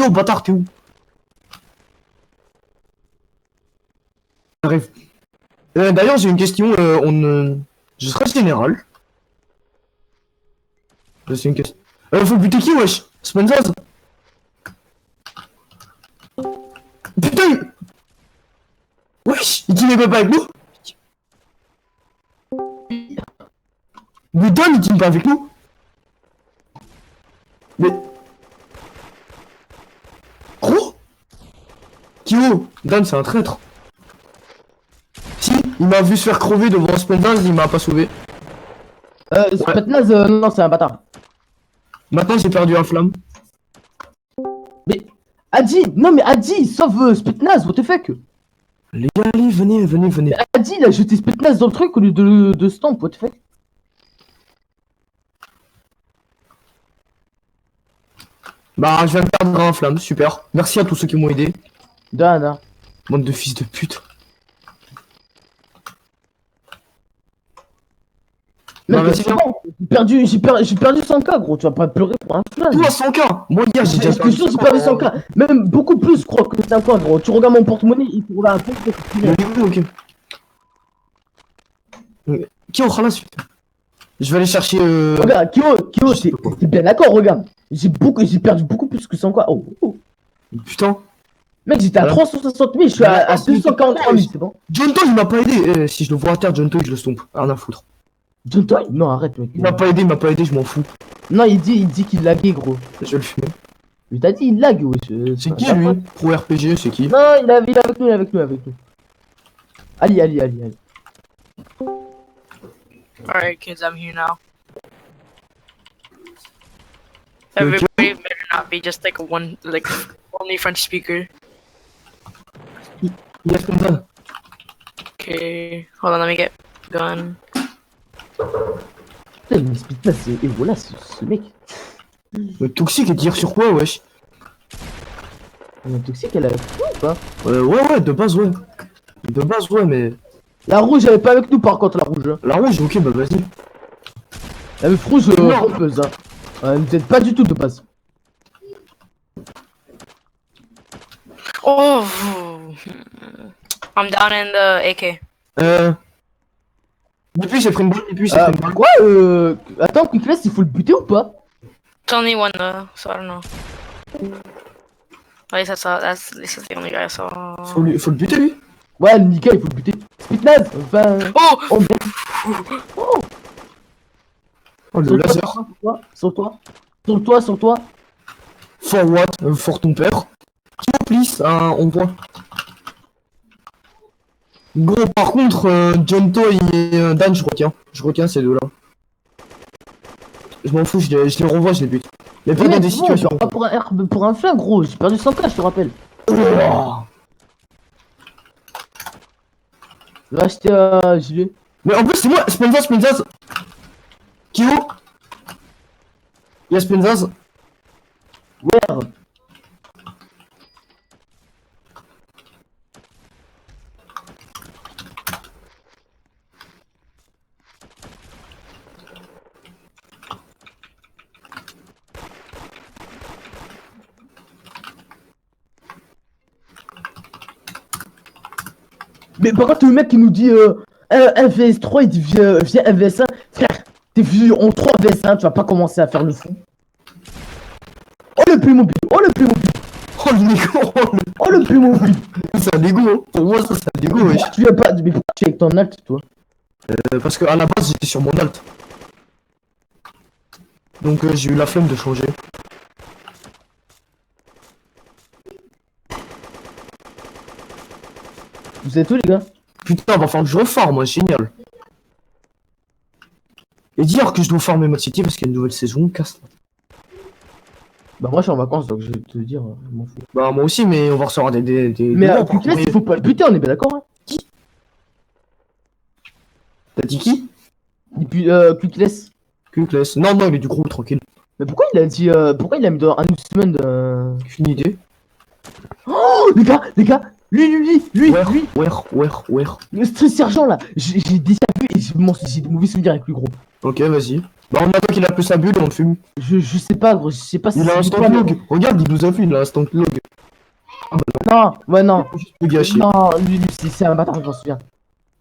Kyo, bâtard, t'es où? J'arrive. D'ailleurs, j'ai une question. Je serai général. C'est une question. Faut buter qui, wesh? Spenzaz? Putain! Wesh! Il dit n'est pas avec nous? Mais Dan, il team pas avec nous? Mais... Gros? Kyo, Dan, c'est un traître. Si, il m'a vu se faire crever devant Spenzaz, il m'a pas sauvé. Spetsnaz, non, c'est un bâtard. Maintenant, j'ai perdu un flamme. Mais, Adi, non mais Adi, sauve Spetsnaz, what the fuck? Les gars, allez, venez, venez, venez. Adi, il a jeté Spetsnaz dans le truc au lieu de Stamp, what the fuck? Bah, je viens de perdre un flamme, super. Merci à tous ceux qui m'ont aidé. Dana. Bande de fils de pute. Mec, Bah, c'est bon, j'ai perdu 100K, gros, tu vas pas pleurer pour un flamme. Toi, 100K. Moi, hier, j'ai déjà perdu J'ai perdu 100K, même beaucoup plus, je crois, que 100K, gros. Tu regardes mon porte-monnaie, il faut regarder un peu. Ok. Qui au khalas? Je vais aller chercher. Regarde, Kyo, t'es bien d'accord, regarde. J'ai perdu beaucoup plus que 100K. Oh. Putain. Mec, j'étais à 360 000, je suis à 243 000, c'est bon. John Toy, il m'a pas aidé. Si je le vois à terre, John Toy, je le stompe. Rien à foutre. John Toy? Non, arrête, mec. Il m'a pas aidé, je m'en fous. Non, il dit qu'il laguait, gros. Je vais le fumer. Mais t'as dit, il lag, wesh. C'est qui lui? Pro RPG, c'est qui? Non, il est avec nous. Allez. Alright, kids, I'm here now. Everybody better not be just like only French speaker. Yes, comme ça. Okay, hold on, let me get gun. Putain, mais Spitsnaz, et voilà, ce mec. Le toxique, il tire sur quoi, wesh? La toxique, elle a fou ou pas? Ouais, de base, ouais. De base, ouais, mais. La rouge, elle est pas avec nous, par contre, la rouge. Hein. La rouge, ok, bah vas-y. La meuf rouge, trompeuse, hein. Elle nous aide pas du tout de base. Oh, I'm down in the AK. Depuis, j'ai pris une balle, depuis, j'ai pris une balle. Quoi Attends, Quickless, il faut le buter ou pas? It's only one though, so I don't know. At least at least that's the only guy I saw. Faut le buter, lui. Ouais, le Nika, il faut le buter. Spitsnaz, enfin... Oh! merde. Oh, le laser. Sur toi. For what? For ton père. Please, on voit. Gros, par contre, John Toy et Dan, je retiens ces deux-là. Je m'en fous, je les revois, je les bute. Mais pas Mais dans des bon, situations. pas pour un flingue, gros. J'ai perdu 100K, je te rappelle. Oh. Je vais acheter un gilet. Mais en plus, c'est moi, Spenzaz. Kyo. Y'a Spenzaz. Ouais. Mais par contre, le mec qui nous dit un VS3, il dit viens un VS1. Frère, t'es vu en 3 VS1, tu vas pas commencer à faire le fou. Oh le plus mobile. Oh le négo. Oh le plus mobile. C'est un négo, hein. Pour moi, ça, c'est un négo, wesh. Pourquoi tu viens pas? Mais pourquoi tu es avec ton alt, toi? Parce que à la base, j'étais sur mon alt. Donc, j'ai eu la flemme de changer. Vous êtes où, les gars? Putain, va falloir que je refarme, moi, génial. Et dire que je dois farmer ma city parce qu'il y a une nouvelle saison, casse. Bah moi je suis en vacances donc je vais te dire, je m'en fous. Bah moi aussi, mais on va recevoir des Mais Quickless, il faut pas le buter, on est bien d'accord, hein? T'as dit qui? Et puis Quickless. Quickless. Non, il est du groupe, tranquille. Mais pourquoi il a dit pourquoi il a mis dans un semaine de... Une idée. Oh les gars, lui. Ouais. Le stress sergent là, j'ai déjà vu et j'ai des mauvais souvenirs avec lui, gros. Ok, vas-y. Bah, on attend qu'il a plus sa bulle et on le fume. Je sais pas, gros, je sais pas si Il a un c'est instant log. Regarde, il nous a vu, il a un instant log. Non, ouais, non. Juste le gâcher. Non, lui, c'est un bâtard, je m'en souviens.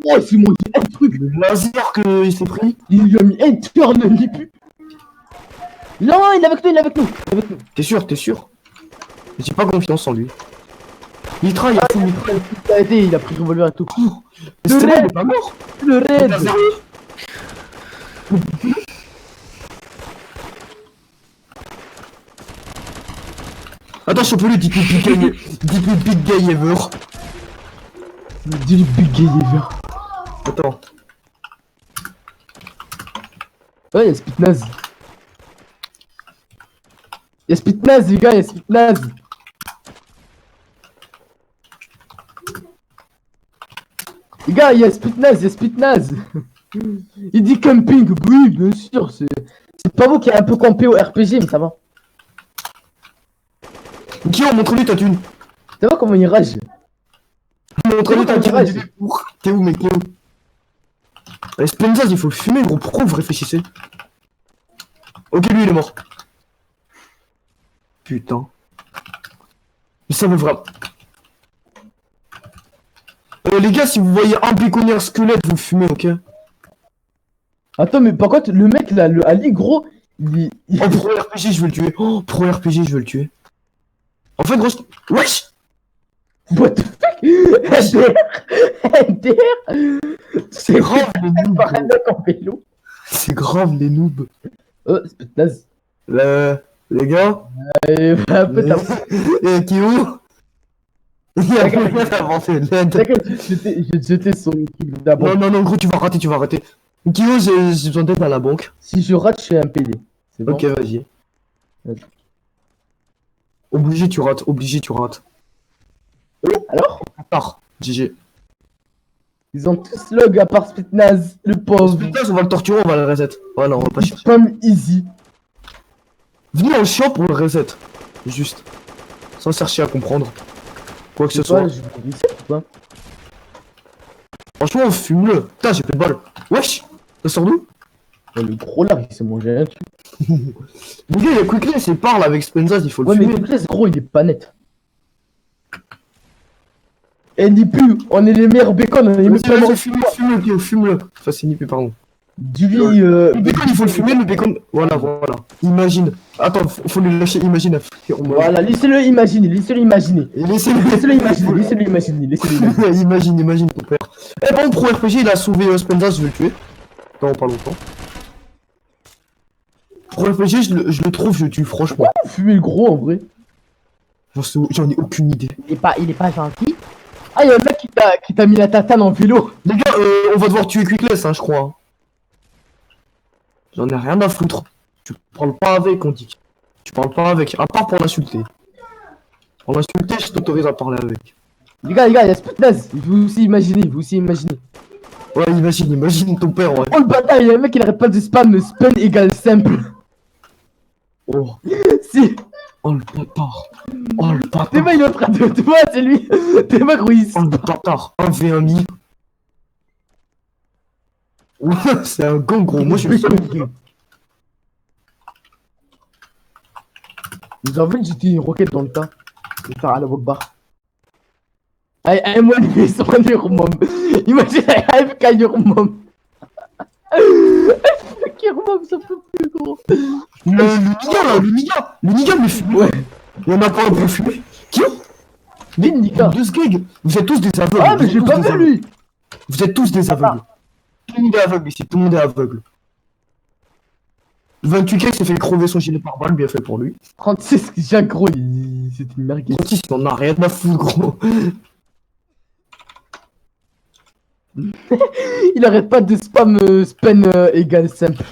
Oh, c'est mon un truc. Le laser qu'il s'est pris. Il lui a mis un turn, ni plus. Non, il est avec nous, il est avec nous. Il est avec nous. T'es sûr? J'ai pas confiance en lui. Mitra, il a fait Mitra. Il a aidé, il a pris le revolver et tout. Mais c'était bon, il est pas mort. Le raid. Laser. Attention, pour lui, dites-lui big guy ever. Dis-lui big gay ever. Attends. Ouais, y'a Spitnaz. Y'a Spitnaz, les gars, y'a Spitnaz. Les gars, y'a Spitnaz. Il dit camping, oui, bien sûr, c'est pas vous qui avez un peu campé au RPG, mais ça va. Guillaume, montre-lui ta thune. Ça va comment il rage? Montre-lui ta Comment il thune. rage? T'es où, mec, t'es où? Allez, Spenza, il faut le fumer, gros. Pourquoi vous réfléchissez? Ok, lui, il est mort. Putain. Mais ça veut vraiment... les gars, si vous voyez un béconnière squelette, vous le fumez, ok? Attends, mais par contre, le mec là, le Ali, gros, il... Oh, pro RPG, je veux le tuer. Oh, pro RPG, je veux le tuer. En fait, gros, wesh! What the fuck? NDR. C'est grave, les noobs. Par un mec en vélo. C'est grave, les noobs. Oh, Spitnaz. Les gars? Un peu t'as... Et qui est où? Il a inventé l'aide. T'inquiète, je vais te jeter son truc d'abord. Non, gros, tu vas rater. Kyo, j'ai besoin d'aide à la banque. Si je rate, je fais un PD. C'est bon. Ok, vas-y. Obligé, tu rates. Alors? Part. GG. Ils ont tous log à part Spitnaz, le pauvre. Putain, on va le torturer, on va le reset. Ouais, non, on va pas chercher. Spam easy. Venez dans le champ pour le reset. Juste. Sans chercher à comprendre. Quoi que ce C'est quoi, soit. je vais reset ou pas? Franchement, fume-le. Putain, j'ai plus de balles. Wesh! Ça sort d'où? Oh, le gros là, il s'est mangé un truc. Le gars, il a quickness, il parle avec Spenzaz, il faut le Ouais, mais fumer. le gros, il est pas net. Et ni plus, on est les meilleurs bacon, on est les Vas-y, meilleurs vas-y, fume-le, Guillaume, fume-le. Enfin, c'est nippé, pardon. Dis-lui, Le bacon, il faut le fumer, le bacon. Voilà. Imagine. Attends, faut le lâcher, imagine. Voilà, laissez-le imaginer. Laissez-le Laissez-le imaginer. Imagine ton père. Eh bon, pro RPG, il a sauvé Spenzaz, je vais le tuer. Dans pas longtemps. Pro RPG, je le trouve, je le tue, franchement. Fumer le gros en vrai. J'en ai aucune idée. Il est pas gentil. Ah, y'a un mec qui t'a mis la tatane en vélo. Les gars, on va devoir tuer Quickless, hein, je crois. Hein. J'en ai rien à foutre. Tu parles pas avec, on dit. Tu parles pas avec, à part pour l'insulter. Pour l'insulter, je t'autorise à parler avec. Les gars, y'a Sputnaz. Vous aussi imaginez. Ouais, imagine ton père, ouais. Oh le bâtard, y'a un mec qui n'arrête pas de spam égale simple. Oh, Si. oh le bâtard. Oh le bâtard. T'es il est en train de te voir, c'est lui. T'es ma gros, il Oh le bâtard. 1v1 mi. Ouais, c'est un gang, gros. Moi, je suis seul. Vous avez jeté une roquette dans le tas. Je vais faire à la bar. Allez, moi, il fait son Urmom. Imagine, AFK Urmom. AFK Urmom, ça peut plus, gros. Le Niga, mais fume. Ouais. Il y en a pas un pour fumer. Qui? Vite, Nika. Deux skegs. Vous êtes tous des aveugles. Ah, mais j'ai pas vu lui. Vous êtes tous des aveugles. Tout le monde est aveugle ici, tout le monde est aveugle. 28K s'est fait crever son gilet par balle, bien fait pour lui. 36, Jacques, gros, c'était une merguez. 36, il en a rien à foutre, gros. Il arrête pas de spam égale simple.